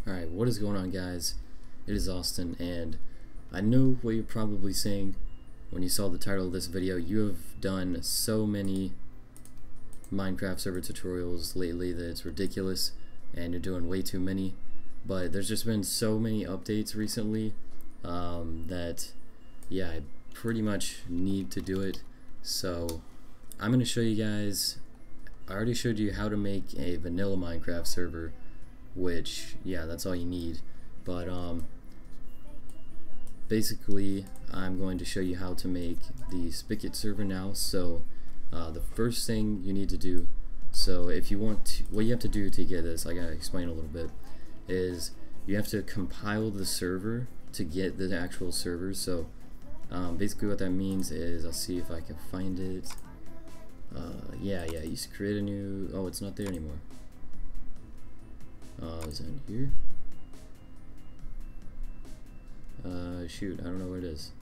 Alright, what is going on, guys? It is Austin, and I know what you're probably saying when you saw the title of this video. You have done so many Minecraft server tutorials lately that it's ridiculous, and you're doing way too many. But there's just been so many updates recently that, yeah, I pretty much need to do it. So I'm going to show you guys. I already showed you how to make a vanilla Minecraft server, which, yeah, that's all you need. But basically I'm going to show you how to make the Spigot server now. So the first thing you need to do, so if you want to, what you have to do to get this, I gotta explain a little bit, is you have to compile the server to get the actual server. So basically what that means is, I'll see if I can find it. Yeah, you create a new, oh, it's not there anymore. Is it in here? Shoot, I don't know where it is.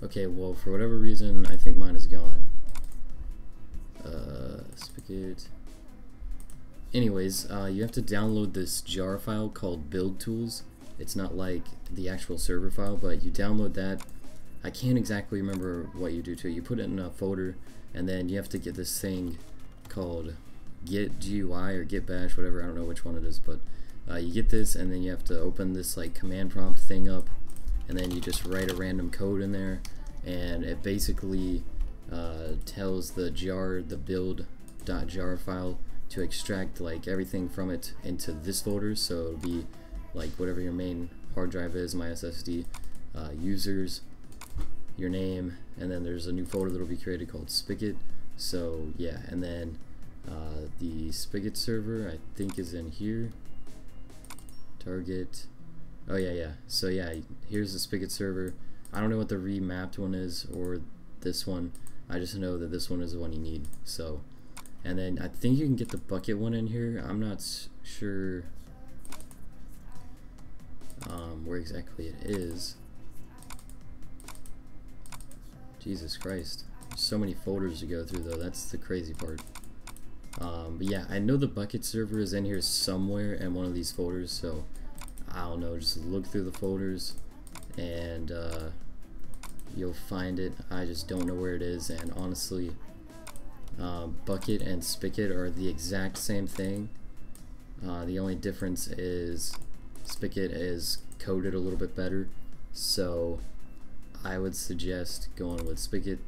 Okay, well, for whatever reason, I think mine is gone. Spigot. Anyways, you have to download this jar file called build tools. It's not like the actual server file, but you download that. I can't exactly remember what you do to it. You put it in a folder, and then you have to get this thing called get GUI or get bash, whatever, I don't know which one it is, but you get this, and then you have to open this like command prompt thing up, and then you just write a random code in there, and it basically tells the build.jar file to extract like everything from it into this folder. So it'll be like whatever your main hard drive is, my SSD, users, your name, and then there's a new folder that'll be created called Spigot. So yeah, and then the Spigot server I think is in here. Target. Oh yeah. So yeah, here's the Spigot server. I don't know what the remapped one is or this one. I just know that this one is the one you need. So, and then I think you can get the Bukkit one in here. I'm not sure where exactly it is. Jesus Christ. There's so many folders to go through though. That's the crazy part. But yeah, I know the Bukkit server is in here somewhere in one of these folders, so I don't know, just look through the folders and you'll find it. I just don't know where it is, and honestly Bukkit and Spigot are the exact same thing. The only difference is Spigot is coded a little bit better, so I would suggest going with Spigot.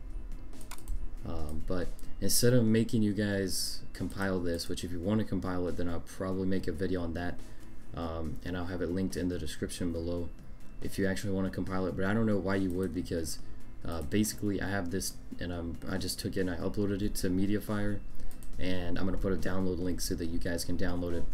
But instead of making you guys compile this, which if you want to compile it, then I'll probably make a video on that, and I'll have it linked in the description below if you actually want to compile it. But I don't know why you would, because basically I have this, and I just took it and I uploaded it to Mediafire, and I'm going to put a download link so that you guys can download it.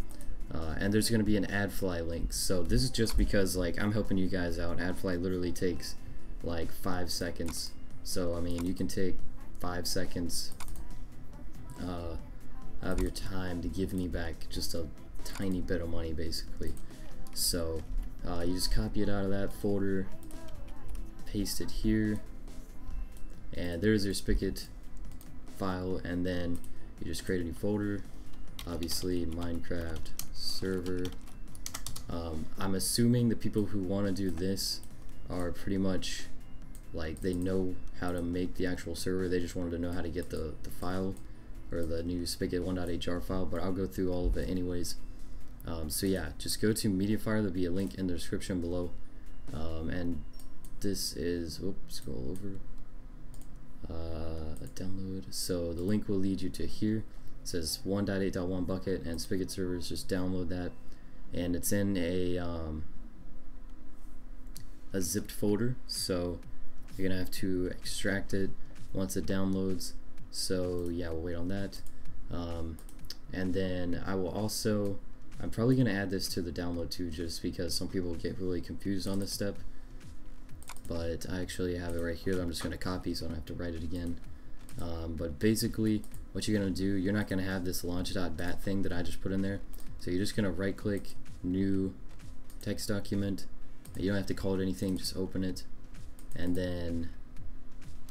And there's going to be an AdFly link. So this is just because like I'm helping you guys out. AdFly literally takes like 5 seconds. So I mean, you can take 5 seconds of your time to give me back just a tiny bit of money, basically. So you just copy it out of that folder, paste it here, and there's your Spigot file, and then you just create a new folder, obviously Minecraft server. I'm assuming the people who want to do this are pretty much like they know how to make the actual server. They just wanted to know how to get the file, or the new Spigot 1.8 jar file, but I'll go through all of it anyways. So yeah, just go to Mediafire. There'll be a link in the description below, and this is, oops, scroll over, download. So the link will lead you to here. It says 1.8.1 Bukkit and Spigot servers. Just download that, and it's in a zipped folder, so you're gonna have to extract it once it downloads. So yeah, we'll wait on that, and then I will also, I'm probably gonna add this to the download too, just because some people get really confused on this step, but I actually have it right here that I'm just gonna copy so I don't have to write it again. But basically what you're gonna do, you're not gonna have this launch.bat thing that I just put in there, so you're just gonna right click, new text document. You don't have to call it anything, just open it, and then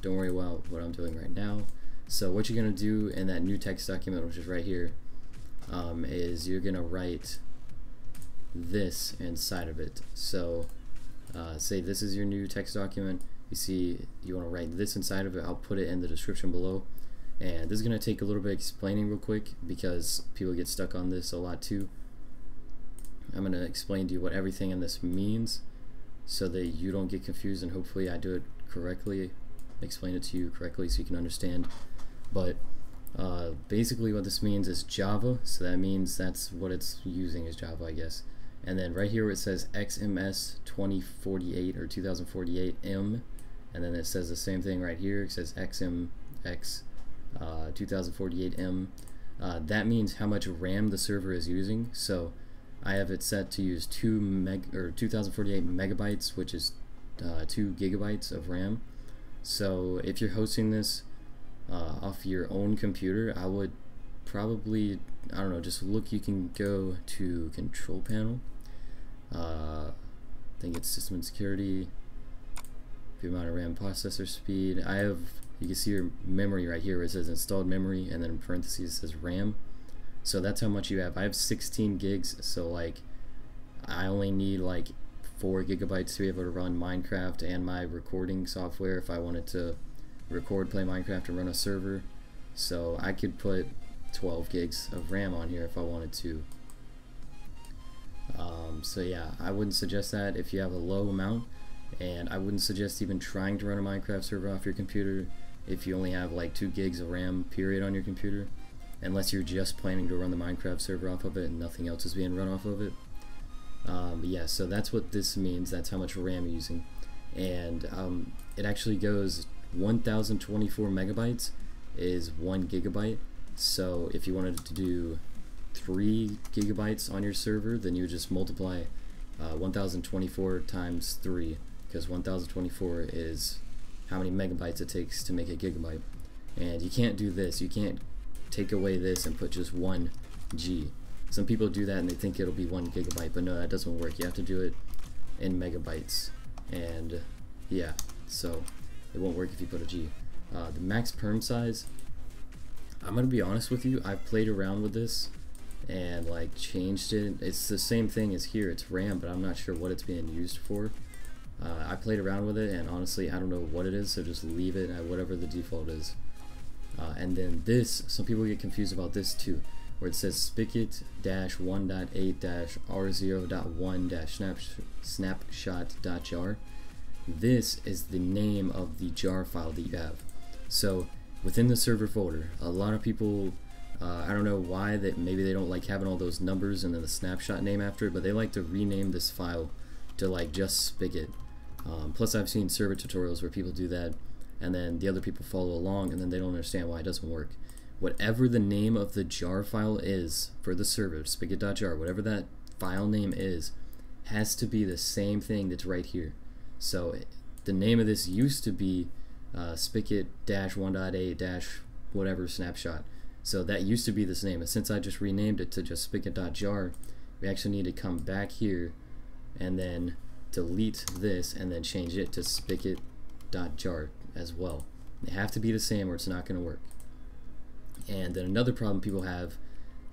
don't worry about what I'm doing right now. So what you're going to do in that new text document, which is right here, is you're gonna write this inside of it. So say this is your new text document, you see you want to write this inside of it. I'll put it in the description below, and this is going to take a little bit of explaining real quick because people get stuck on this a lot too. I'm going to explain to you what everything in this means so that you don't get confused, and hopefully I do it correctly, explain it to you correctly so you can understand. But basically what this means is Java, so that means that's what it's using is Java, I guess. And then right here where it says Xms1024 or 2048M, and then it says the same thing right here, it says Xmx1048M. That means how much RAM the server is using. So I have it set to use 2048 megabytes, which is 2 gigabytes of RAM. So if you're hosting this off your own computer, I would probably, I don't know, just look. You can go to control panel, I think it's system and security, the amount of RAM, processor speed. I have, you can see your memory right here where it says installed memory, and then in parentheses it says RAM. So that's how much you have. I have 16 gigs, so like I only need like 4 gigabytes to be able to run Minecraft and my recording software if I wanted to record, play Minecraft, and run a server. So I could put 12 gigs of RAM on here if I wanted to. So yeah, I wouldn't suggest that if you have a low amount, and I wouldn't suggest even trying to run a Minecraft server off your computer if you only have like 2 gigs of RAM period on your computer, unless you're just planning to run the Minecraft server off of it and nothing else is being run off of it. But yeah, so that's what this means. That's how much RAM you're using, and it actually goes 1024 megabytes is 1 gigabyte. So if you wanted to do 3 gigabytes on your server, then you would just multiply 1024 times 3, because 1024 is how many megabytes it takes to make a gigabyte. And you can't do this. You can't take away this and put just 1 G. Some people do that and they think it'll be 1 gigabyte, but no, that doesn't work. You have to do it in megabytes, and yeah, so it won't work if you put a G. The MaxPermSize, I'm gonna be honest with you, I've played around with this and like changed it. It's the same thing as here, it's RAM, but I'm not sure what it's being used for. I played around with it, and honestly I don't know what it is, so just leave it at whatever the default is. And then this, some people get confused about this too, where it says Spigot 1.8-R0.1-snapshot.jar. This is the name of the jar file that you have. So within the server folder, a lot of people, I don't know why, that maybe they don't like having all those numbers and then the snapshot name after it, but they like to rename this file to like just Spigot. Plus I've seen server tutorials where people do that, and then the other people follow along, and then they don't understand why it doesn't work. Whatever the name of the jar file is for the server, spigot.jar, whatever that file name is, has to be the same thing that's right here. So the name of this used to be Spigot-1.8- whatever snapshot. So that used to be this name, and since I just renamed it to just spigot.jar, we actually need to come back here and then delete this and then change it to spigot.jar as well. They have to be the same or it's not going to work. And then another problem people have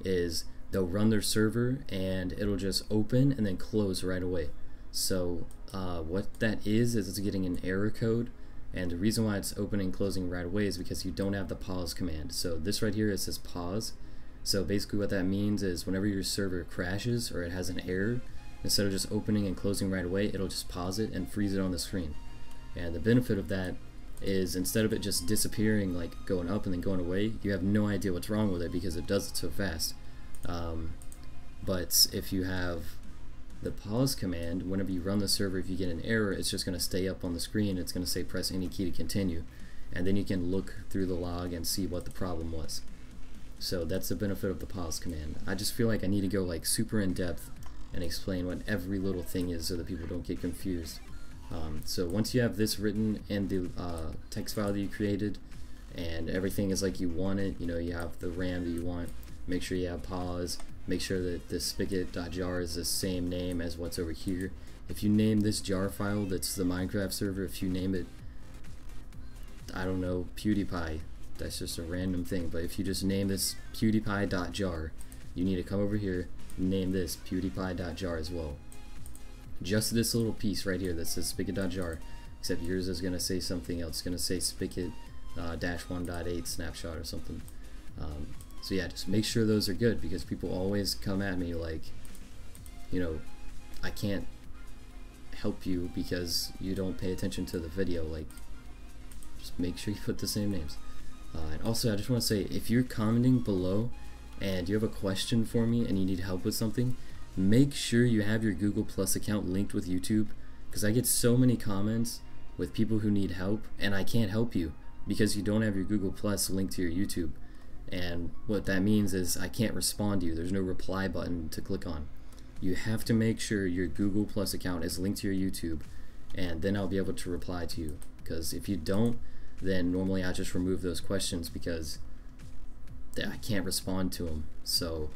is they'll run their server and it'll just open and then close right away. So what that is it's getting an error code, and the reason why it's opening and closing right away is because you don't have the pause command. So this right here, it says pause. So basically what that means is whenever your server crashes or it has an error, instead of just opening and closing right away, it'll just pause it and freeze it on the screen. And the benefit of that is instead of it just disappearing, like going up and then going away, you have no idea what's wrong with it because it does it so fast. But if you have the pause command, whenever you run the server, if you get an error, it's just going to stay up on the screen. It's going to say press any key to continue, and then you can look through the log and see what the problem was. So that's the benefit of the pause command. I just feel like I need to go like super in depth and explain what every little thing is so that people don't get confused. So once you have this written in the text file that you created and everything is like you want it, you know, you have the RAM that you want, make sure you have pause, make sure that the spigot.jar is the same name as what's over here. If you name this jar file that's the Minecraft server, if you name it, I don't know, PewDiePie, that's just a random thing, but if you just name this PewDiePie.jar, you need to come over here, name this pewdiepie.jar as well. Just this little piece right here that says spigot.jar, except yours is going to say something else. It's going to say spigot -1.8 snapshot or something. So yeah, just make sure those are good, because people always come at me like, you know, I can't help you because you don't pay attention to the video. Like, just make sure you put the same names. And also, I just want to say, if you're commenting below and you have a question for me and you need help with something, make sure you have your Google Plus account linked with YouTube, because I get so many comments with people who need help and I can't help you because you don't have your Google Plus linked to your YouTube. And what that means is I can't respond to you. There's no reply button to click on. You have to make sure your Google Plus account is linked to your YouTube, and then I'll be able to reply to you. Because if you don't, then normally I just remove those questions because I can't respond to them. So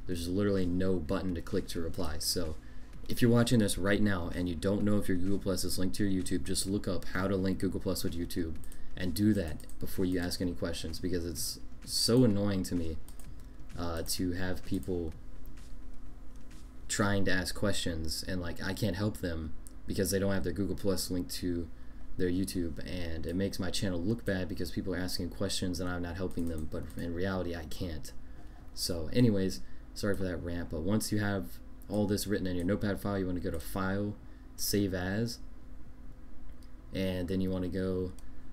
there's literally no button to click to reply. So if you're watching this right now and you don't know if your Google Plus is linked to your YouTube, just look up how to link Google Plus with YouTube and do that before you ask any questions, because it's so annoying to me to have people trying to ask questions and like I can't help them because they don't have their Google Plus linked to their YouTube, and it makes my channel look bad because people are asking questions and I'm not helping them, but in reality I can't. So anyways, sorry for that rant, but once you have all this written in your notepad file, you want to go to File, Save As, and then you want to go,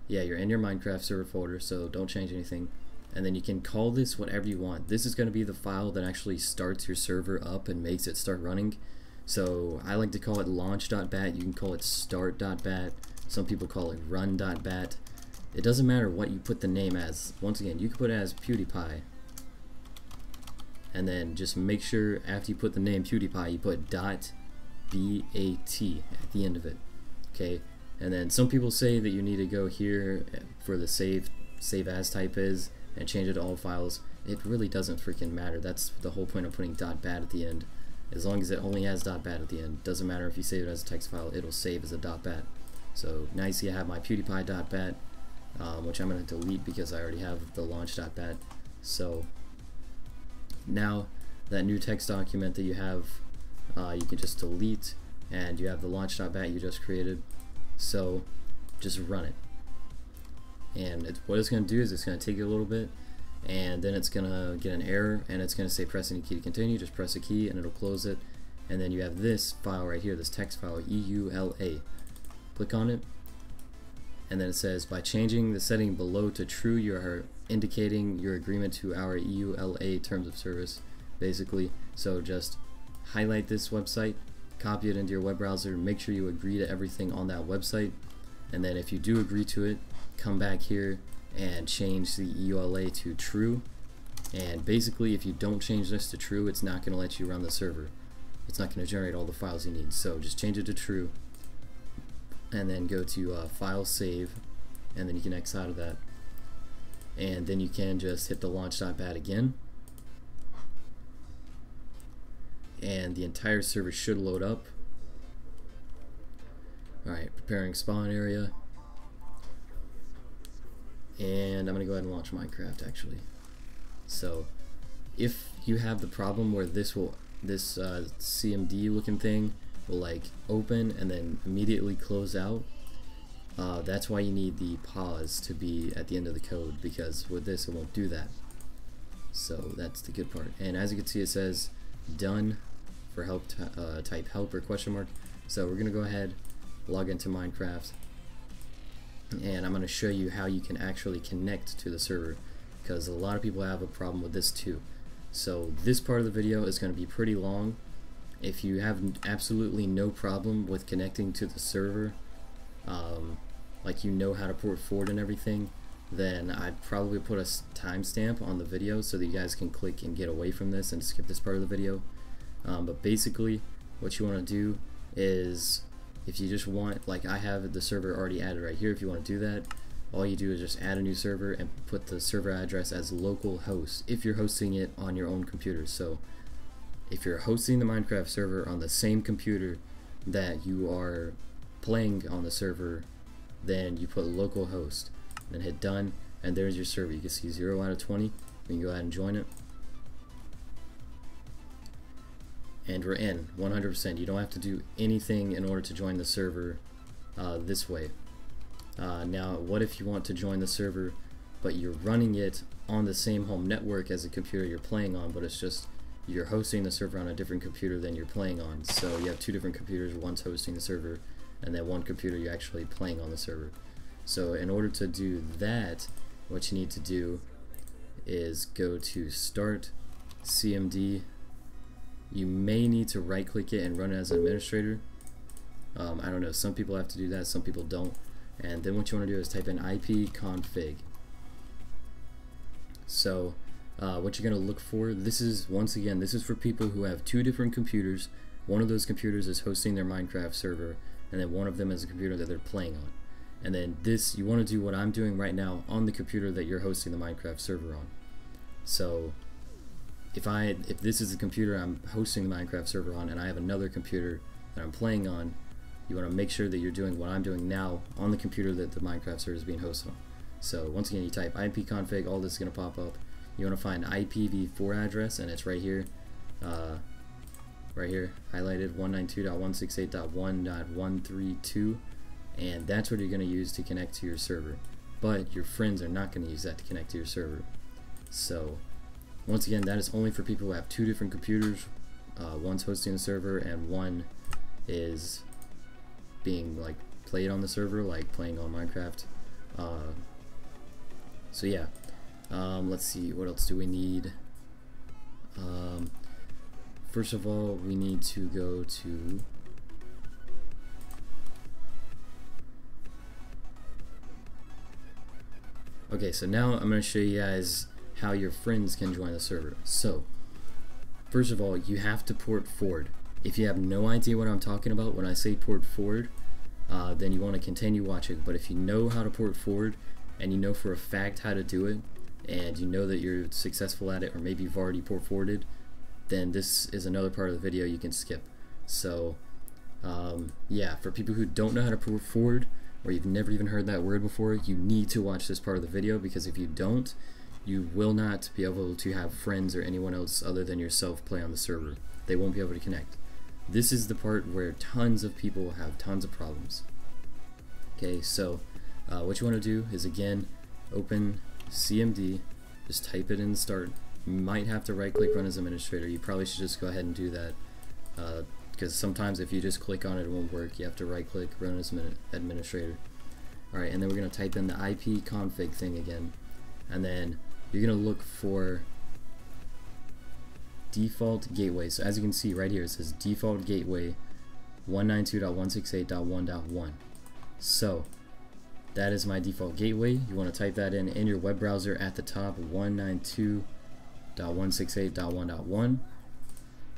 yeah, you're in your Minecraft server folder, so don't change anything. And then you can call this whatever you want. This is going to be the file that actually starts your server up and makes it start running. So I like to call it launch.bat. You can call it start.bat. Some people call it run.bat. It doesn't matter what you put the name as. Once again, you can put it as PewDiePie. And then just make sure after you put the name PewDiePie, you put .bat at the end of it. Okay? And then some people say that you need to go here for the save as type is and change it to all files. It really doesn't freaking matter. That's the whole point of putting .bat at the end. As long as it only has .bat at the end, doesn't matter if you save it as a text file, it'll save as a .bat. So now you see I have my PewDiePie.bat, which I'm going to delete because I already have the launch.bat. So now that new text document that you have, you can just delete, and you have the launch.bat you just created. So just run it. And what it's going to do is it's going to take you a little bit, and then it's going to get an error, and it's going to say press any key to continue. Just press a key and it'll close it. And then you have this file right here, this text file, EULA. Click on it, and then it says, by changing the setting below to true, you are indicating your agreement to our EULA terms of service, basically. So just highlight this website, copy it into your web browser, make sure you agree to everything on that website, and then if you do agree to it, come back here and change the EULA to true. And basically, if you don't change this to true, it's not going to let you run the server. It's not going to generate all the files you need. So just change it to true, and then go to File, Save, and then you can X out of that. And then you can just hit the launch.bat again, and the entire server should load up. Alright, preparing spawn area. And I'm going to go ahead and launch Minecraft actually. So if you have the problem where this CMD looking thing will like open and then immediately close out, that's why you need the pause to be at the end of the code, because with this it won't do that. So that's the good part. And as you can see, it says done for help, type help or question mark. So we're gonna go ahead, log into Minecraft, and I'm going to show you how you can actually connect to the server, because a lot of people have a problem with this too. So this part of the video is going to be pretty long. If you have absolutely no problem with connecting to the server, like you know how to port forward and everything, then I'd probably put a timestamp on the video so that you guys can click and get away from this and skip this part of the video. But basically what you want to do is, if you just want, like I have the server already added right here, if you want to do that, all you do is just add a new server and put the server address as localhost if you're hosting it on your own computer. So if you're hosting the Minecraft server on the same computer that you are playing on the server, then you put localhost, then hit done, and there's your server. You can see 0 out of 20. You can go ahead and join it. and we're in 100%. You don't have to do anything in order to join the server this way. Now, what if you want to join the server, but you're running it on the same home network as the computer you're playing on, but it's just you're hosting the server on a different computer than you're playing on. So you have two different computers, one's hosting the server, and then one computer you're actually playing on the server. So in order to do that, what you need to do is go to Start, CMD. You may need to right click it and run it as an administrator. I don't know, some people have to do that, some people don't. And then what you want to do is type in ipconfig. So what you're going to look for, this is, once again, this is for people who have two different computers. One of those computers is hosting their Minecraft server, and then one of them is a computer that they're playing on. And then this, you want to do what I'm doing right now on the computer that you're hosting the Minecraft server on. So if this is the computer I'm hosting the Minecraft server on, and I have another computer that I'm playing on, you want to make sure that you're doing what I'm doing now on the computer that the Minecraft server is being hosted on. So once again, you type ipconfig, all this is going to pop up. You want to find IPv4 address, and it's right here, highlighted 192.168.1.132, and that's what you're going to use to connect to your server. But your friends are not going to use that to connect to your server. So once again, that is only for people who have two different computers. One's hosting the server and one is being like played on the server, like playing on Minecraft. So yeah, let's see, what else do we need? First of all, we need to go to okay, so now I'm going to show you guys how your friends can join the server. So first of all, you have to port forward. If you have no idea what I'm talking about when I say port forward, then you want to continue watching. But if you know how to port forward and you know for a fact how to do it, and you know that you're successful at it, or maybe you've already port forwarded, then this is another part of the video you can skip. So yeah, for people who don't know how to port forward, or you've never even heard that word before, you need to watch this part of the video, because if you don't, you will not be able to have friends or anyone else other than yourself play on the server. They won't be able to connect. This is the part where tons of people have tons of problems. Okay, so what you want to do is, again, open CMD, just type it in Start. You might have to right click Run as Administrator. You probably should just go ahead and do that, because sometimes if you just click on it, it won't work. You have to right click Run as Administrator. Alright, and then we're going to type in the ipconfig thing again, and then you're going to look for default gateway. So as you can see right here, it says default gateway 192.168.1.1. So that is my default gateway. You want to type that in your web browser at the top, 192.168.1.1.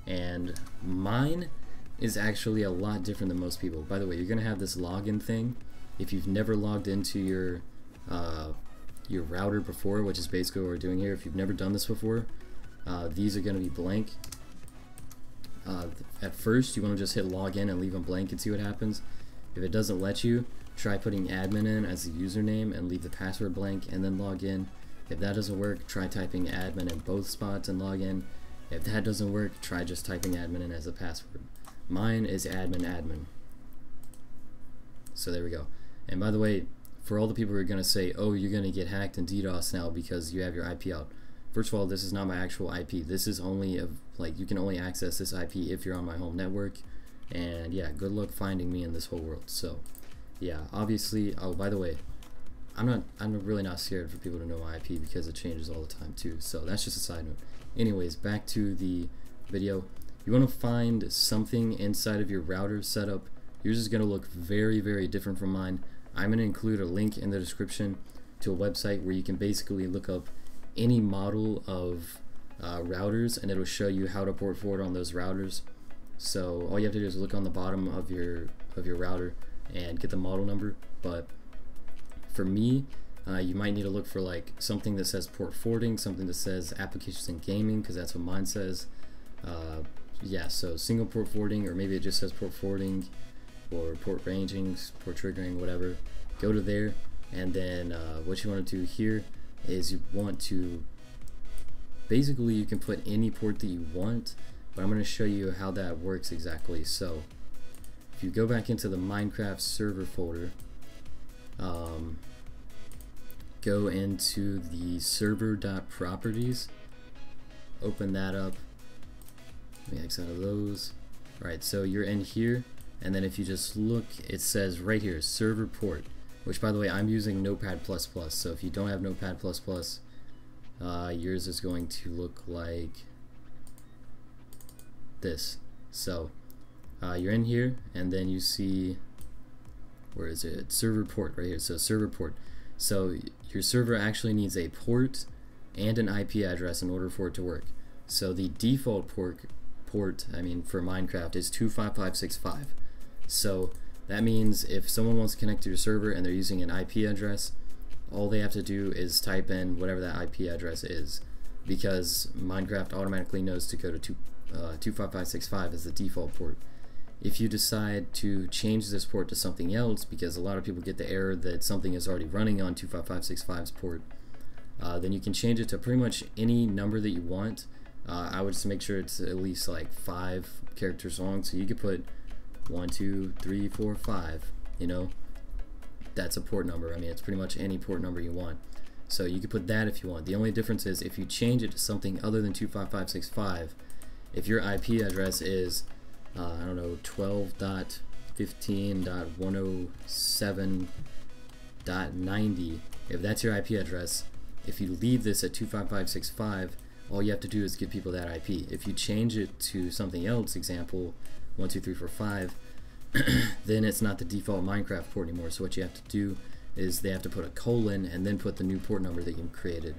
and mine is actually a lot different than most people. By the way, you're gonna have this login thing. If you've never logged into your router before, which is basically what we're doing here, if you've never done this before, these are gonna be blank. At first, you want to just hit login and leave them blank and see what happens. If it doesn't let you, try putting admin in as the username and leave the password blank and then log in. If that doesn't work, try typing admin in both spots and log in. If that doesn't work, try just typing admin in as a password. Mine is admin. So there we go. And by the way, for all the people who are going to say, oh, you're going to get hacked in DDoS now because you have your IP out. First of all, this is not my actual IP. This is only you can only access this IP if you're on my home network. And yeah, good luck finding me in this whole world. So yeah, obviously, oh, by the way, I'm really not scared for people to know my IP because it changes all the time too. So that's just a side note. Anyways, back to the video. You want to find something inside of your router setup. Yours is going to look very, very different from mine. I'm going to include a link in the description to a website where you can basically look up any model of routers, and it'll show you how to port forward on those routers. So all you have to do is look on the bottom of your router and get the model number. But for me, you might need to look for like something that says port forwarding, something that says applications and gaming, because that's what mine says. Yeah, so single port forwarding, or maybe it just says port forwarding, or port ranging, port triggering, whatever. Go to there, and then what you want to do here is you want to basically, you can put any port that you want, but I'm going to show you how that works exactly. So if you go back into the Minecraft server folder, go into the server.properties, open that up, let me X out of those. Alright, so you're in here, and then if you just look, it says right here, server port, which by the way, I'm using Notepad++, so if you don't have Notepad++, yours is going to look like this. So you're in here, and then you see, where is it? Server port right here. So server port. So your server actually needs a port and an IP address in order for it to work. So the default port for Minecraft is 25565. So that means if someone wants to connect to your server and they're using an IP address, all they have to do is type in whatever that IP address is, because Minecraft automatically knows to go to 25565 as the default port. If you decide to change this port to something else, because a lot of people get the error that something is already running on 25565's port, then you can change it to pretty much any number that you want. I would just make sure it's at least like 5 characters long, so you could put 1, 2, 3, 4, 5, you know, that's a port number. I mean, it's pretty much any port number you want. So you could put that if you want. The only difference is if you change it to something other than 25565, if your IP address is I don't know, 12.15.107.90, if that's your IP address, if you leave this at 25565, all you have to do is give people that IP. If you change it to something else, example 12345, then it's not the default Minecraft port anymore. So what you have to do is they have to put a colon and then put the new port number that you created.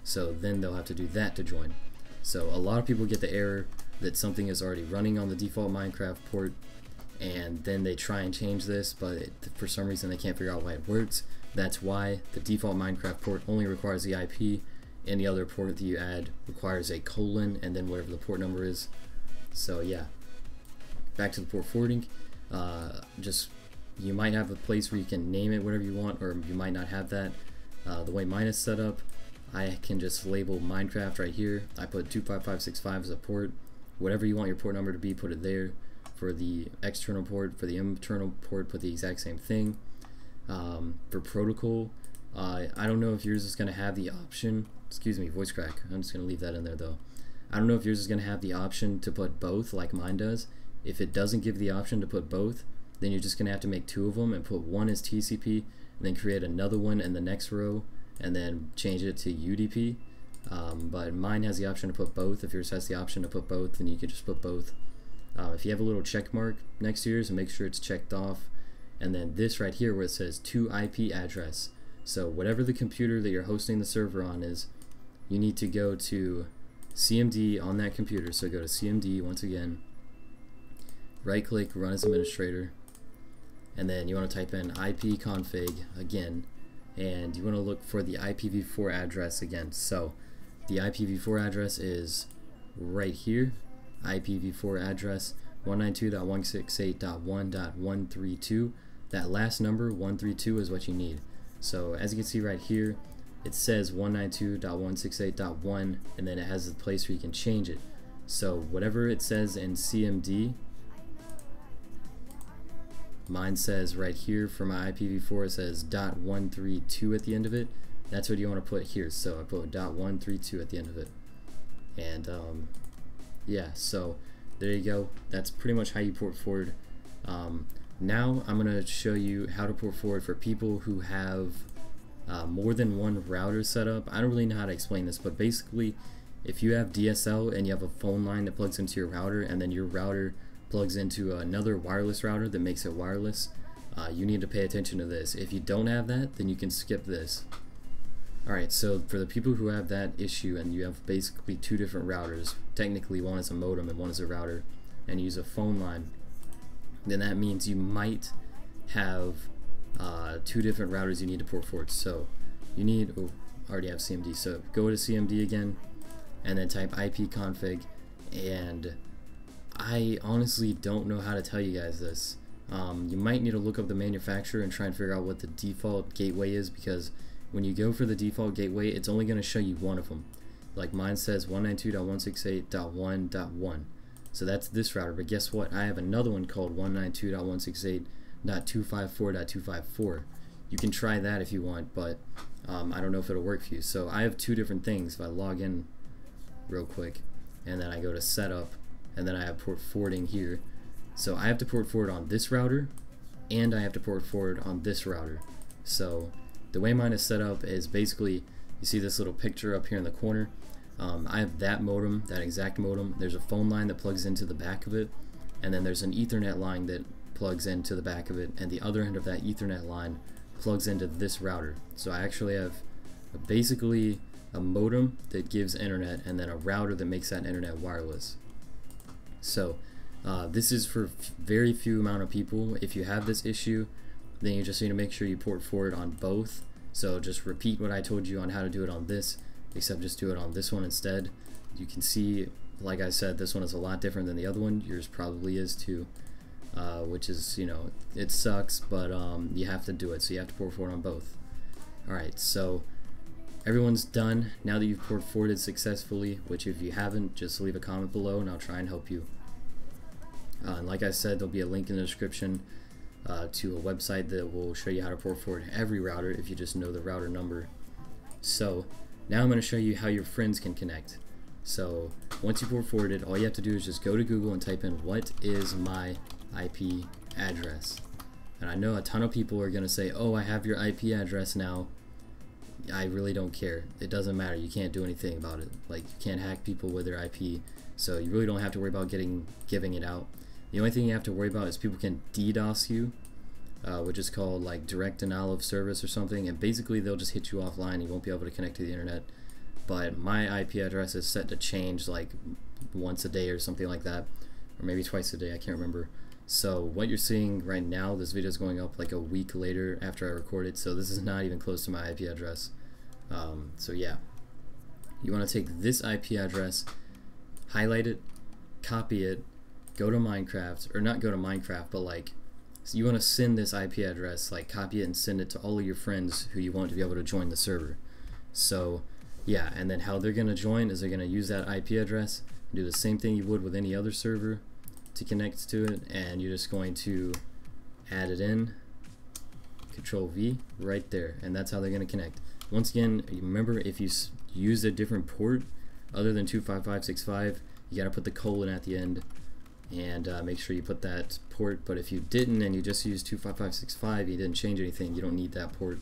So then they'll have to do that to join. So a lot of people get the error that something is already running on the default Minecraft port, and then they try and change this, but for some reason they can't figure out why it works. That's why the default Minecraft port only requires the IP. Any other port that you add requires a colon and then whatever the port number is. So yeah, back to the port forwarding. You might have a place where you can name it whatever you want, or you might not have that. The way mine is set up, I can just label Minecraft right here. I put 25565 as a port. Whatever you want your port number to be, put it there. For the external port, for the internal port, put the exact same thing. For protocol, I don't know if yours is going to have the option, excuse me, voice crack, I'm just going to leave that in there though. I don't know if yours is going to have the option to put both like mine does. If it doesn't give the option to put both, then you're just going to have to make 2 of them and put one as TCP, and then create another one in the next row, and then change it to UDP. But mine has the option to put both. If yours has the option to put both, then you could just put both. If you have a little check mark next to yours, and make sure it's checked off, and then this right here where it says to IP address. So whatever the computer that you're hosting the server on is, you need to go to CMD on that computer. So go to CMD once again, right click, run as administrator, and then you want to type in ipconfig again, and you want to look for the IPv4 address again. So the IPv4 address is right here, IPv4 address 192.168.1.132. That last number 132 is what you need. So as you can see right here, it says 192.168.1, and then it has a place where you can change it. So whatever it says in CMD, mine says right here for my IPv4, it says .132 at the end of it. That's what you want to put here. So I put .132 at the end of it. And yeah, so there you go. That's pretty much how you port forward. Now I'm going to show you how to port forward for people who have more than one router set up. I don't really know how to explain this, but basically if you have DSL and you have a phone line that plugs into your router, and then your router plugs into another wireless router that makes it wireless, you need to pay attention to this. If you don't have that, then you can skip this. Alright, so for the people who have that issue and you have basically 2 different routers, technically one is a modem and one is a router, and you use a phone line, then that means you might have 2 different routers you need to port forward. So you need, oh, I already have CMD, so go to CMD again and then type ipconfig, and I honestly don't know how to tell you guys this. You might need to look up the manufacturer and try and figure out what the default gateway is, because when you go for the default gateway, it's only going to show you one of them. Like mine says 192.168.1.1. So that's this router, but guess what? I have another one called 192.168.254.254. You can try that if you want, but I don't know if it'll work for you. So I have two different things. If I log in real quick, and then I go to setup, and then I have port forwarding here. So I have to port forward on this router, and I have to port forward on this router. So the way mine is set up is basically, you see this little picture up here in the corner. I have that modem, that exact modem. There's a phone line that plugs into the back of it, and then there's an Ethernet line that plugs into the back of it, and the other end of that Ethernet line plugs into this router. So I actually have basically a modem that gives internet, and then a router that makes that internet wireless. So this is for very few amount of people. If you have this issue, then you just need to make sure you port forward on both. So just repeat what I told you on how to do it on this, except just do it on this one instead. You can see, like I said, this one is a lot different than the other one. Yours probably is too, which is, you know, it sucks, but you have to do it. So you have to port forward on both. Alright, so everyone's done. Now that you've port forwarded successfully, which if you haven't, just leave a comment below and I'll try and help you. And like I said, there'll be a link in the description to a website that will show you how to port forward every router if you just know the router number. So now I'm going to show you how your friends can connect. So once you port forwarded, all you have to do is just go to Google and type in what is my IP address. And I know a ton of people are going to say, oh, I have your IP address now. I really don't care. It doesn't matter. You can't do anything about it. Like, you can't hack people with their IP, so you really don't have to worry about giving it out. The only thing you have to worry about is people can DDoS you, which is called like direct denial of service or something, and basically they'll just hit you offline. You won't be able to connect to the internet. But my IP address is set to change like once a day or something like that, or maybe twice a day, I can't remember. So what you're seeing right now, this video is going up like a week later after I recorded, so this is not even close to my IP address. So yeah, you want to take this IP address, highlight it, copy it, go to Minecraft, or not go to Minecraft, but like, so you want to send this IP address, like copy it and send it to all of your friends who you want to be able to join the server. So yeah, and then how they're going to join is they're going to use that IP address, do the same thing you would with any other server to connect to it, and you're just going to add it in, Control V, right there, and that's how they're going to connect. Once again, remember, if you use a different port other than 25565, you got to put the colon at the end, and make sure you put that port. But if you didn't and you just used 25565, you didn't change anything, you don't need that port.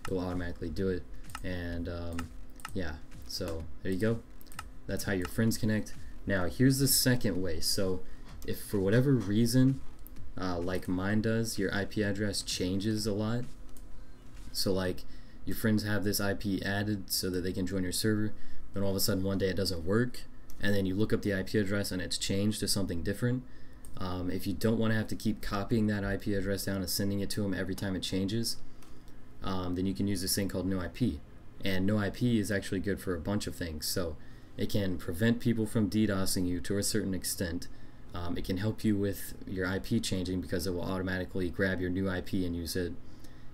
It will automatically do it. And yeah, so there you go. That's how your friends connect. Now here's the second way. So if for whatever reason, like mine does, your IP address changes a lot, so like your friends have this IP added so that they can join your server, then all of a sudden one day it doesn't work, and then you look up the IP address and it's changed to something different. If you don't want to have to keep copying that IP address down and sending it to them every time it changes, then you can use this thing called no IP. And no IP is actually good for a bunch of things. So it can prevent people from DDoSing you to a certain extent. It can help you with your IP changing because it will automatically grab your new IP and use it.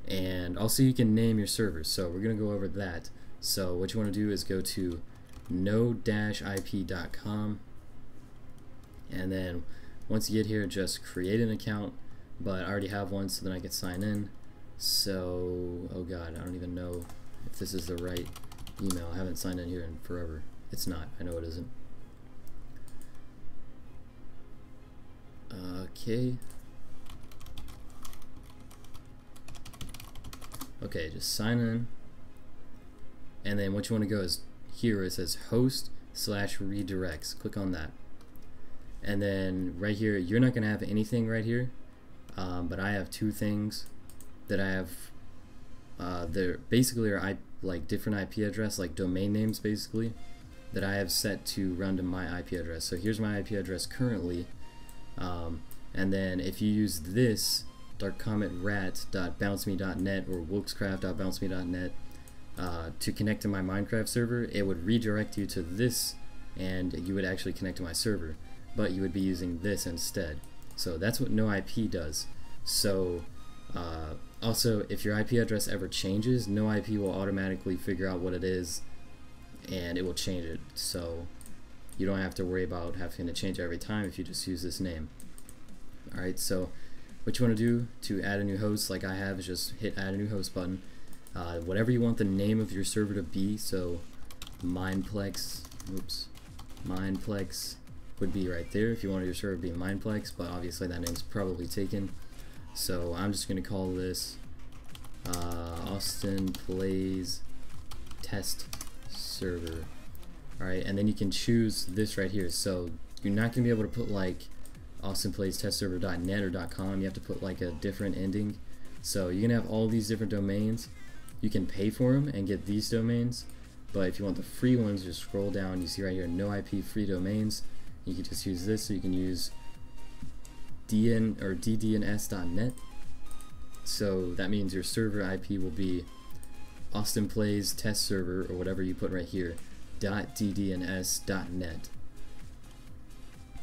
And also you can name your servers. So we're going to go over that. So what you want to do is go to no-ip.com, and then once you get here, just create an account. But I already have one, so then I can sign in. So, oh god, I don't even know if this is the right email. I haven't signed in here in forever. It's not. I know it isn't. Okay. Okay, just sign in. And then what you want to go is here, it says host/redirects. Click on that. And then right here, you're not going to have anything right here, but I have two things that I have. They're basically are like different IP address, like domain names basically, that I have set to run to my IP address. So here's my IP address currently, and then if you use this darkcometrat.bounceme.net or wilkscraft.bounceme.net to connect to my Minecraft server, it would redirect you to this, and you would actually connect to my server, but you would be using this instead. So that's what no IP does. So also, if your IP address ever changes, no IP will automatically figure out what it is and it will change it. So you don't have to worry about having to change it every time if you just use this name. Alright, so what you want to do to add a new host, like I have, is just hit add a new host button. Whatever you want the name of your server to be, so Mineplex would be right there if you wanted your server to be Mineplex, but obviously that name's probably taken. So I'm just going to call this Austin Plays Test Server. Alright, and then you can choose this right here. So you're not going to be able to put like AustinPlaysTestServer.net or .com. You have to put like a different ending. So you're going to have all these different domains. You can pay for them and get these domains, but if you want the free ones, just scroll down. You see right here, no IP free domains. You can just use this, so you can use DN or DDNS.net. So that means your server IP will be Austin Plays Test Server, or whatever you put right here, .ddns.net.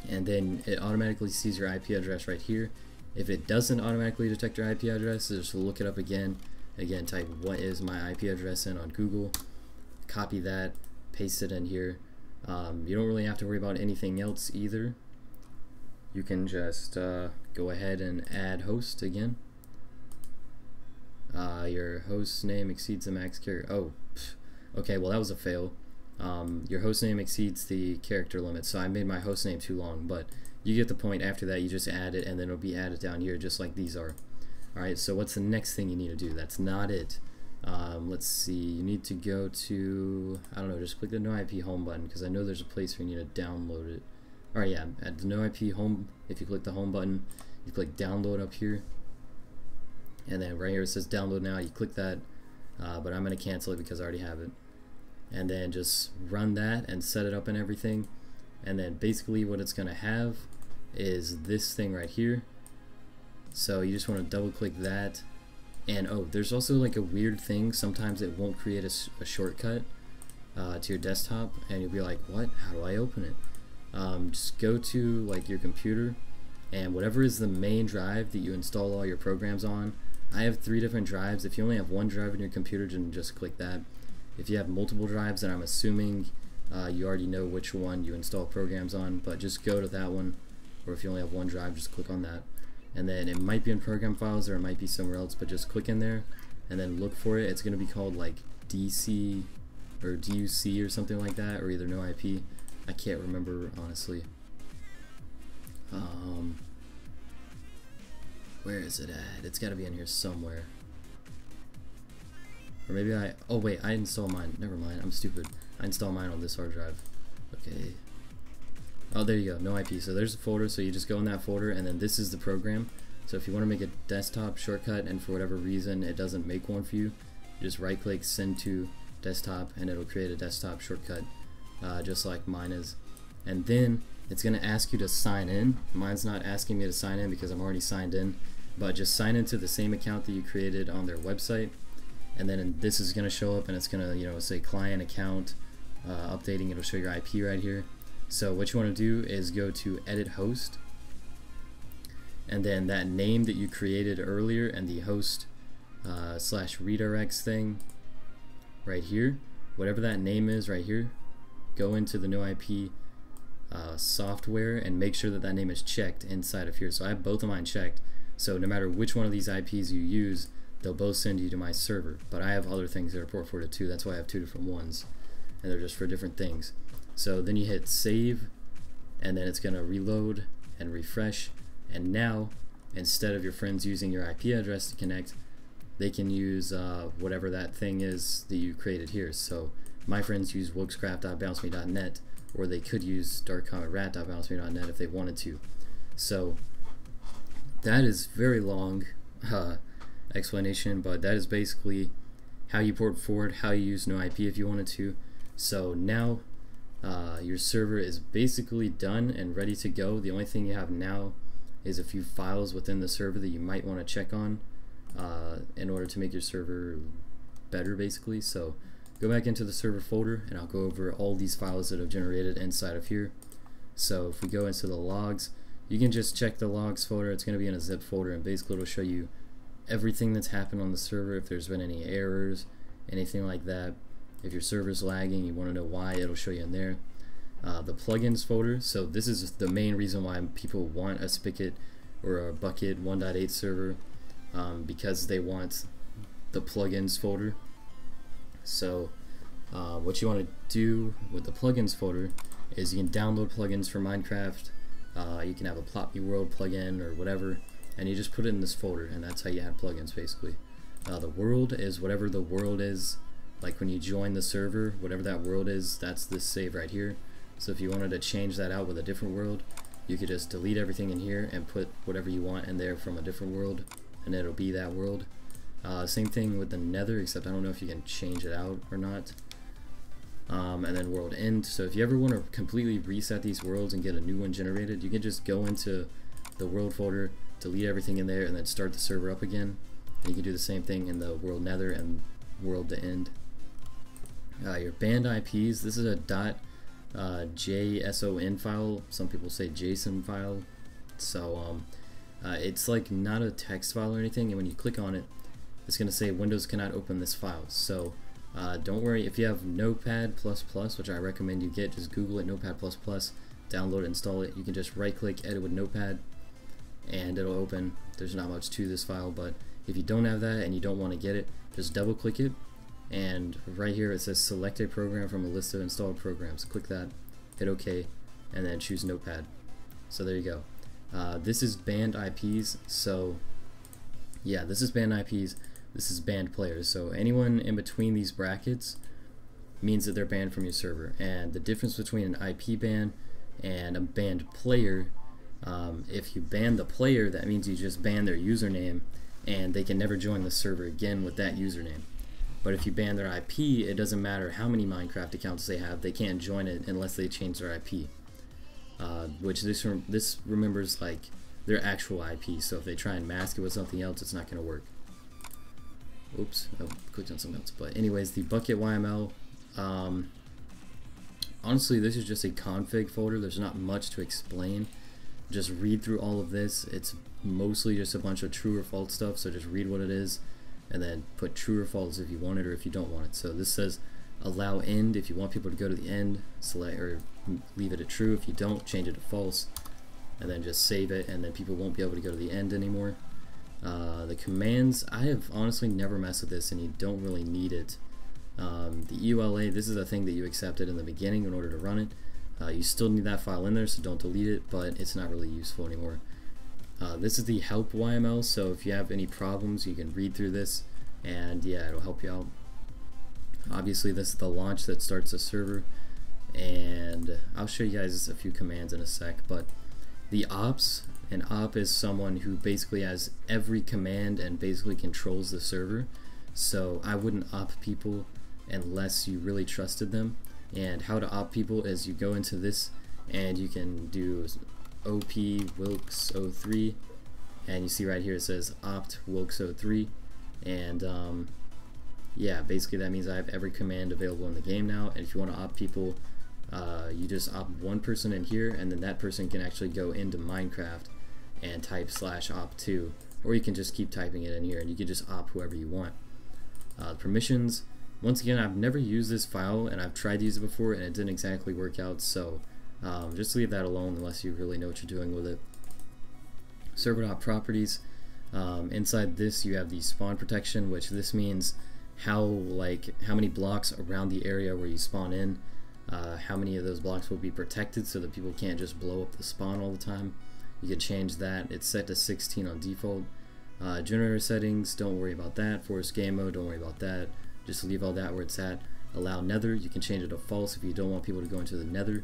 And then it automatically sees your IP address right here. If it doesn't automatically detect your IP address, just look it up again. Again, type what is my IP address in on Google, copy that, paste it in here. You don't really have to worry about anything else either. You can just go ahead and add host again. Your host name exceeds the max character. Oh, okay, well that was a fail. Your host name exceeds the character limit, so I made my host name too long, but you get the point. After that, you just add it, and then it'll be added down here just like these are. Alright, so what's the next thing you need to do? That's not it. Let's see, you need to go to, I don't know, just click the no IP home button, because I know there's a place where you need to download it. Alright, yeah, at the no IP home, if you click the home button, you click download up here, and then right here it says download now, you click that, but I'm going to cancel it because I already have it. And then just run that and set it up and everything, and then basically what it's going to have is this thing right here. So you just want to double click that, and oh, there's also like a weird thing, sometimes it won't create a shortcut to your desktop, and you'll be like, what, how do I open it? Just go to like your computer, and whatever is the main drive that you install all your programs on. I have 3 different drives. If you only have 1 drive in your computer, then just click that. If you have multiple drives, then I'm assuming you already know which one you install programs on, but just go to that one, or if you only have 1 drive, just click on that. And then it might be in program files or it might be somewhere else, but just click in there and then look for it. It's going to be called like DC or DUC or something like that, or either no IP. I can't remember honestly. Where is it at? It's got to be in here somewhere. Or maybe oh wait, I installed mine. Never mind, I'm stupid. I installed mine on this hard drive. Okay. Oh, there you go, no IP. So there's a folder, so you just go in that folder, and then this is the program. So if you want to make a desktop shortcut and for whatever reason it doesn't make one for you, you just right click, send to desktop, and it'll create a desktop shortcut just like mine is. And then it's going to ask you to sign in. Mine's not asking me to sign in because I'm already signed in, but just sign into the same account that you created on their website, and then this is going to show up, and it's going to, you know, say client account updating. It'll show your IP right here. So what you want to do is go to edit host, and then that name that you created earlier and the host slash redirects thing right here, whatever that name is right here, go into the no IP software and make sure that that name is checked inside of here. So I have both of mine checked, so no matter which one of these IPs you use, they'll both send you to my server. But I have other things that are port forwarded too, that's why I have 2 different ones, and they're just for different things. So then you hit save, and then it's going to reload and refresh, and now instead of your friends using your IP address to connect, they can use whatever that thing is that you created here. So my friends use wokescraft.bounceme.net, or they could use darkcometrat.bounceme.net if they wanted to. So that is very long explanation, but that is basically how you port forward, how you use no IP if you wanted to. So now your server is basically done and ready to go. The only thing you have now is a few files within the server that you might want to check on in order to make your server better, basically. So go back into the server folder, and I'll go over all these files that have generated inside of here. So if we go into the logs, you can just check the logs folder. It's going to be in a zip folder, and basically it'll show you everything that's happened on the server, if there's been any errors, anything like that. If your server's lagging, you want to know why, it'll show you in there. the plugins folder. So this is the main reason why people want a Spigot or a Bukkit 1.8 server, because they want the plugins folder. So what you want to do with the plugins folder is you can download plugins for Minecraft. You can have a Plot Me World plugin or whatever, and you just put it in this folder, and that's how you add plugins basically. The world is whatever the world is, like when you join the server, whatever that world is, that's this save right here. So if you wanted to change that out with a different world, you could just delete everything in here and put whatever you want in there from a different world, and it'll be that world. Same thing with the Nether, except I don't know if you can change it out or not. And then world end. So if you ever want to completely reset these worlds and get a new one generated, you can just go into the world folder, delete everything in there, and then start the server up again. And you can do the same thing in the world Nether and world to end. Your banned IPs, this is a .json file, some people say JSON file. So it's like not a text file or anything, and when you click on it, it's going to say Windows cannot open this file. So don't worry, if you have Notepad++, which I recommend you get, just Google it, Notepad++, download it, install it. You can just right click, edit with Notepad, and it'll open. There's not much to this file, but if you don't have that and you don't want to get it, just double click it, and right here it says select a program from a list of installed programs. Click that, hit OK, and then choose Notepad. So there you go. This is banned IPs. So yeah, this is banned IPs. This is banned players. So anyone in between these brackets means that they're banned from your server. And the difference between an IP ban and a banned player, if you ban the player, that means you just ban their username and they can never join the server again with that username. But if you ban their IP, it doesn't matter how many Minecraft accounts they have, they can't join it unless they change their IP. Which this remembers like their actual IP, so if they try and mask it with something else, it's not going to work. Oops, I clicked on something else. But anyways, the Bukkit YML, honestly, this is just a config folder. There's not much to explain. Just read through all of this. It's mostly just a bunch of true or false stuff, so just read what it is and then put true or false if you want it or if you don't want it. So this says allow end if you want people to go to the end, select or leave it at true. If you don't, change it to false, and then just save it, and then people won't be able to go to the end anymore. The commands, I have honestly never messed with this, and you don't really need it. The EULA, this is a thing that you accepted in the beginning in order to run it. You still need that file in there, so don't delete it, but it's not really useful anymore. This is the help YML, so if you have any problems, you can read through this, and yeah, it'll help you out. Obviously, this is the launch that starts a server, and I'll show you guys a few commands in a sec, but the ops, an op is someone who basically has every command and basically controls the server. So I wouldn't op people unless you really trusted them. And how to op people is you go into this and you can do op wilks03, and you see right here it says opt wilks03, and yeah, basically that means I have every command available in the game now. And if you want to opt people, you just opt one person in here, and then that person can actually go into Minecraft and type /opt2, or you can just keep typing it in here and you can just opt whoever you want. Permissions, once again, I've never used this file and I've tried to use it before and it didn't exactly work out, so just leave that alone unless you really know what you're doing with it. Server.properties, inside this you have the spawn protection, which this means how many blocks around the area where you spawn in, how many of those blocks will be protected so that people can't just blow up the spawn all the time. You can change that. It's set to 16 on default. Generator settings, don't worry about that. Force game mode, don't worry about that. Just leave all that where it's at. Allow nether, you can change it to false if you don't want people to go into the nether.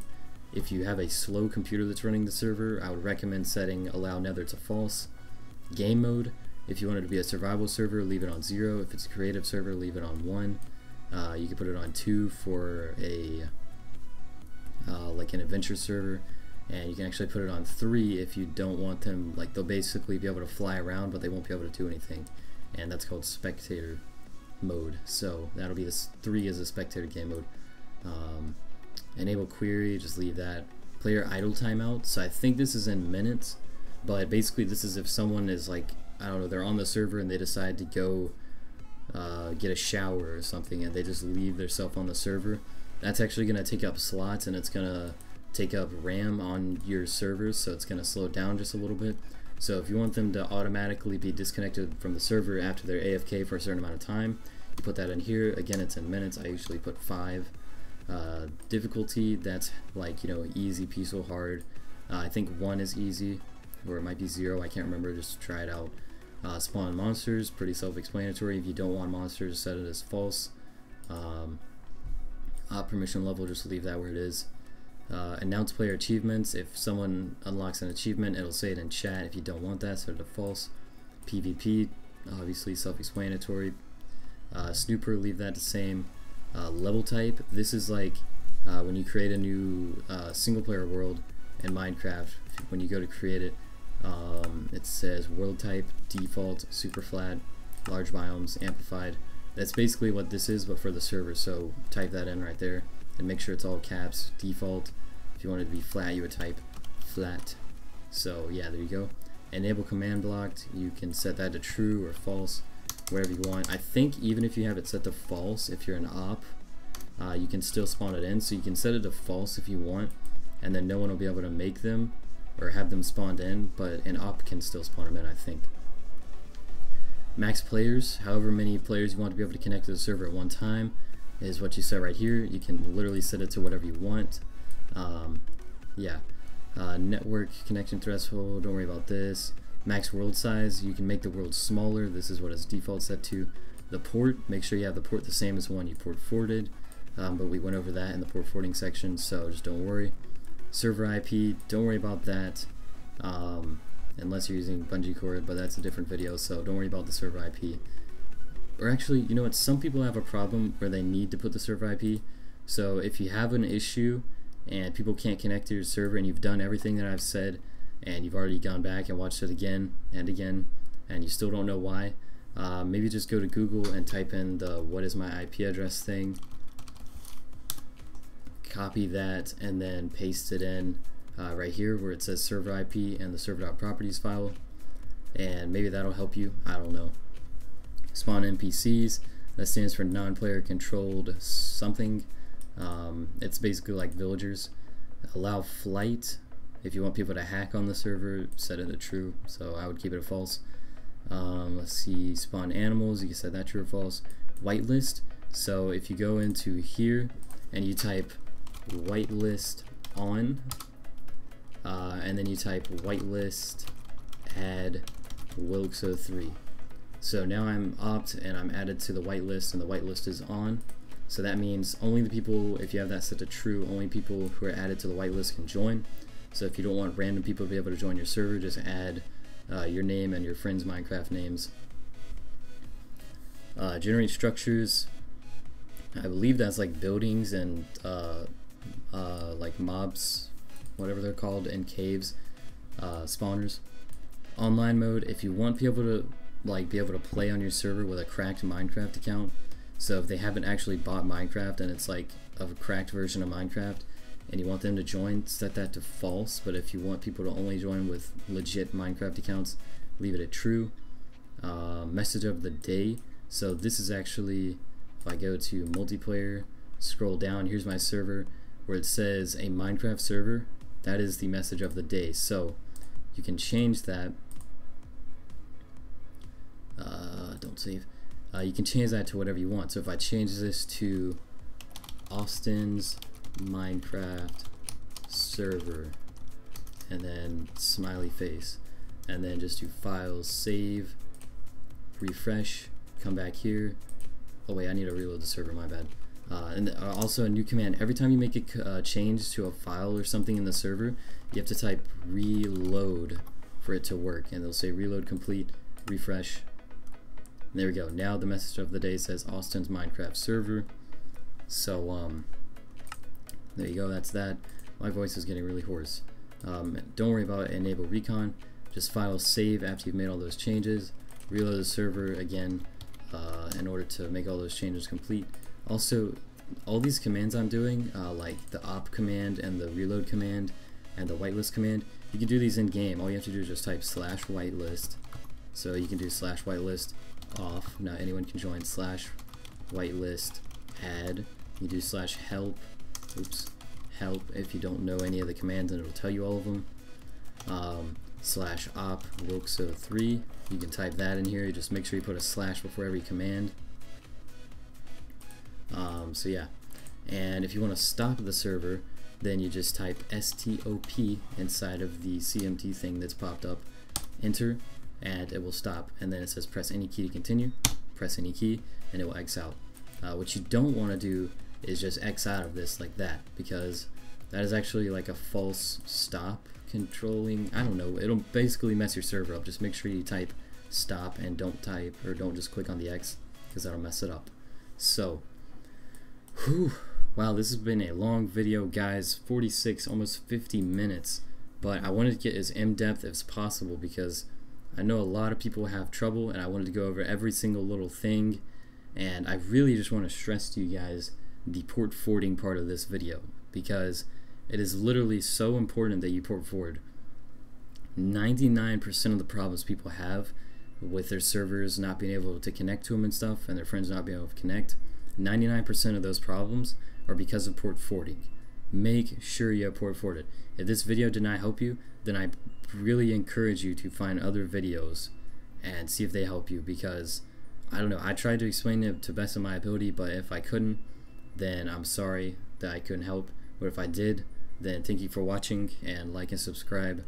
If you have a slow computer that's running the server, I would recommend setting allow nether to false. Game mode, if you want it to be a survival server, leave it on 0. If it's a creative server, leave it on 1. You can put it on 2 for a like an adventure server, and you can actually put it on 3 if you don't want them, like they'll basically be able to fly around but they won't be able to do anything, and that's called spectator mode. So that'll be this 3 is a spectator game mode. Enable query, just leave that. Player idle timeout, so I think this is in minutes, but basically this is if someone is like, I don't know, they're on the server and they decide to go get a shower or something and they just leave their self on the server. That's actually going to take up slots and it's going to take up RAM on your servers, so it's going to slow down just a little bit. So if you want them to automatically be disconnected from the server after they're AFK for a certain amount of time, you put that in here. Again, it's in minutes. I usually put 5. Difficulty, that's like, you know, easy, peaceful, hard. I think 1 is easy, or it might be 0. I can't remember. Just try it out. Spawn monsters, pretty self-explanatory. If you don't want monsters, set it as false. Permission level, just leave that where it is. Announce player achievements. If someone unlocks an achievement, it'll say it in chat. If you don't want that, set it to false. PvP, obviously self-explanatory. Snooper, leave that the same. Level type, this is like when you create a new single player world in Minecraft. When you go to create it, it says world type, default, super flat, large biomes, amplified. That's basically what this is, but for the server. So type that in right there and make sure it's all caps. Default. If you want it to be flat, you would type flat. So yeah, there you go. Enable command blocked, you can set that to true or false, whatever you want. I think even if you have it set to false, if you're an op, you can still spawn it in. So you can set it to false if you want, and then no one will be able to make them or have them spawned in, but an op can still spawn them in, I think. Max players, however many players you want to be able to connect to the server at one time is what you set right here. You can literally set it to whatever you want. Network connection threshold, don't worry about this. Max world size, you can make the world smaller. This is what it's default set to. The port, make sure you have the port the same as the one you port forwarded, but we went over that in the port forwarding section, so just don't worry. Server IP, don't worry about that, unless you're using bungee cord, but that's a different video, so don't worry about the server IP. Or actually, you know what, some people have a problem where they need to put the server IP, so if you have an issue and people can't connect to your server and you've done everything that I've said, and you've already gone back and watched it again and again, and you still don't know why, maybe just go to Google and type in the what is my IP address thing, copy that, and then paste it in right here where it says server IP and the server.properties file, and maybe that'll help you. I don't know. Spawn NPCs, that stands for non-player controlled something. It's basically like villagers. Allow flight. If you want people to hack on the server, set it to true, so I would keep it a false. Let's see, spawn animals, you can set that true or false. Whitelist, so if you go into here and you type whitelist on, and then you type whitelist add Wilkso3. So now I'm opt and I'm added to the whitelist, and the whitelist is on. So that means only the people, if you have that set to true, only people who are added to the whitelist can join. So if you don't want random people to be able to join your server, just add your name and your friends' Minecraft names. Generate structures, I believe that's like buildings and like mobs, whatever they're called, in caves, spawners. Online mode, if you want people to be able to play on your server with a cracked Minecraft account, so if they haven't actually bought Minecraft and it's like a cracked version of Minecraft and you want them to join, set that to false. But if you want people to only join with legit Minecraft accounts, leave it at true. Message of the day, so this is actually, if I go to multiplayer, scroll down, here's my server where it says a Minecraft server. That is the message of the day, so you can change that. Don't save. You can change that to whatever you want. So if I change this to Austin's Minecraft server and then smiley face, and then just do files, save, refresh, come back here. Oh wait, I need to reload the server, my bad. And also a new command, every time you make a change to a file or something in the server, you have to type reload for it to work, and they'll say reload complete, refresh. There we go. Now the message of the day says Austin's Minecraft server. So there you go, that's that. My voice is getting really hoarse. Don't worry about enable recon, just file save after you've made all those changes, reload the server again in order to make all those changes complete. Also, all these commands I'm doing, like the op command and the reload command and the whitelist command, you can do these in game. All you have to do is just type /whitelist. So you can do /whitelist off, now anyone can join, /whitelist add, you do /help, oops, help if you don't know any of the commands, and it'll tell you all of them. /op wilkso3, you can type that in here. You just make sure you put a slash before every command. So yeah, and if you want to stop the server, then you just type stop inside of the CMT thing that's popped up, enter, and it will stop. And then it says press any key to continue, press any key, and it will X out. What you don't want to do is just X out of this like that, because that is actually like a false stop controlling. I don't know, it'll basically mess your server up. Just make sure you type stop and don't just click on the X, because that'll mess it up. So whew, wow, this has been a long video, guys. 46, almost 50 minutes, but I wanted to get as in-depth as possible because I know a lot of people have trouble, and I wanted to go over every single little thing. And I really just want to stress to you guys the port forwarding part of this video, because it is literally so important that you port forward. 99% of the problems people have with their servers not being able to connect to them and stuff, and their friends not being able to connect, 99% of those problems are because of port forwarding. Make sure you have port forwarded. If this video did not help you, then I really encourage you to find other videos and see if they help you, because I don't know, I tried to explain it to the best of my ability, but if I couldn't, then I'm sorry that I couldn't help. But if I did, then thank you for watching, and like and subscribe.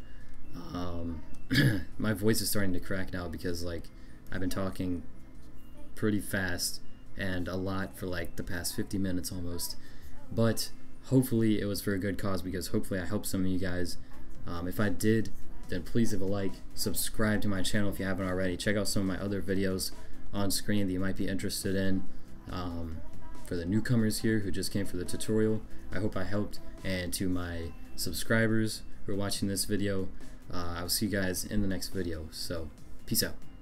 My voice is starting to crack now because like I've been talking pretty fast and a lot for like the past 50 minutes almost, but hopefully it was for a good cause, because hopefully I helped some of you guys. If I did, then please leave a like, subscribe to my channel if you haven't already, check out some of my other videos on screen that you might be interested in. For the newcomers here who just came for the tutorial, I hope I helped, and to my subscribers who are watching this video, I'll see you guys in the next video. So peace out.